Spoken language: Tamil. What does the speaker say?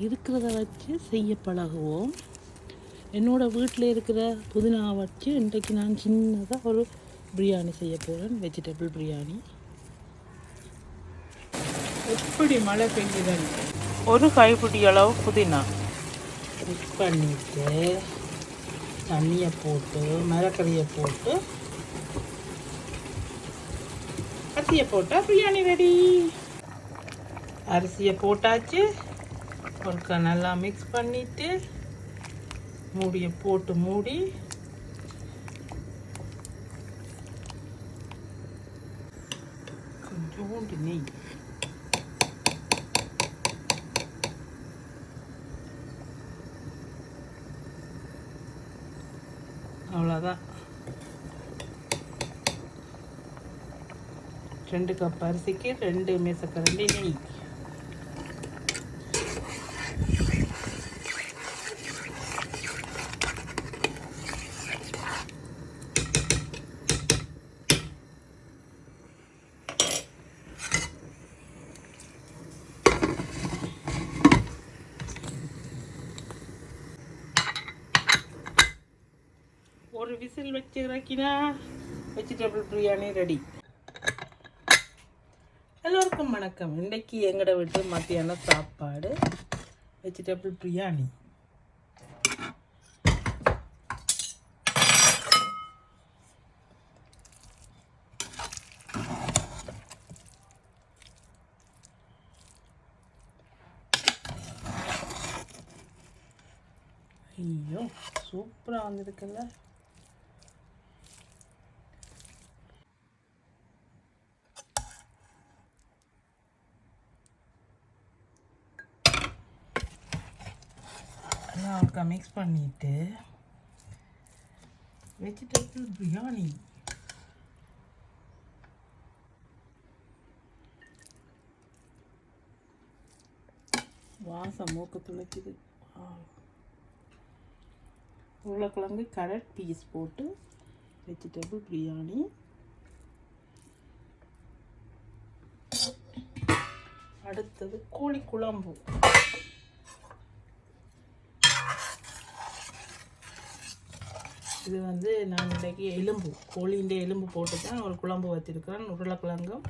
இருக்கிறத வச்சு செய்ய பழகுவோம். என்னோடய வீட்டில் இருக்கிற புதினா வச்சு இன்றைக்கு நான் சின்னதாக ஒரு பிரியாணி செய்ய போகிறேன், வெஜிடபிள் பிரியாணி. எப்படி மழை பெய்யுதுன்னு ஒரு கைப்பிடி அளவு புதினா மிக்ஸ் பண்ணிவிட்டு தண்ணியை போட்டு மரக்கறியை போட்டு அரிசியை போட்டால் பிரியாணி ரெடி. அரிசியை போட்டாச்சு, ஒருக்கா நல்லா மிக்ஸ் பண்ணிவிட்டு மூடியை போட்டு மூடி கொஞ்சோண்டு நெய், அவ்வளோதான். 2 கப் அரிசிக்கு 2 மேசக்கரண்டி நெய். ஒரு விசில் வச்சு இறக்கினா வெஜிடபிள் பிரியாணி ரெடி. எல்லோருக்கும் வணக்கம். இன்றைக்கி எங்களோட வீட்டு மத்தியான சாப்பாடு வெஜிடபிள் பிரியாணி. ஐயோ சூப்பராக வந்திருக்குல்ல. ஒருக்கா மிக்ஸ் பண்ணிட்டு வெஜிடபிள் பிரியாணி வாசம் மூக்கு துளைக்குது. உருளைக்கிழங்கு கேரட் பீஸ் போட்டு வெஜிடபிள் பிரியாணி. அடுத்தது கோழி குழம்பு. இது வந்து நான் இன்றைக்கி எலும்பு, கோழிൻ്റെ எலும்பு போட்டு தான் ஒரு குழம்பு வச்சுருக்கிறேன். உருளைக்கிழங்கும்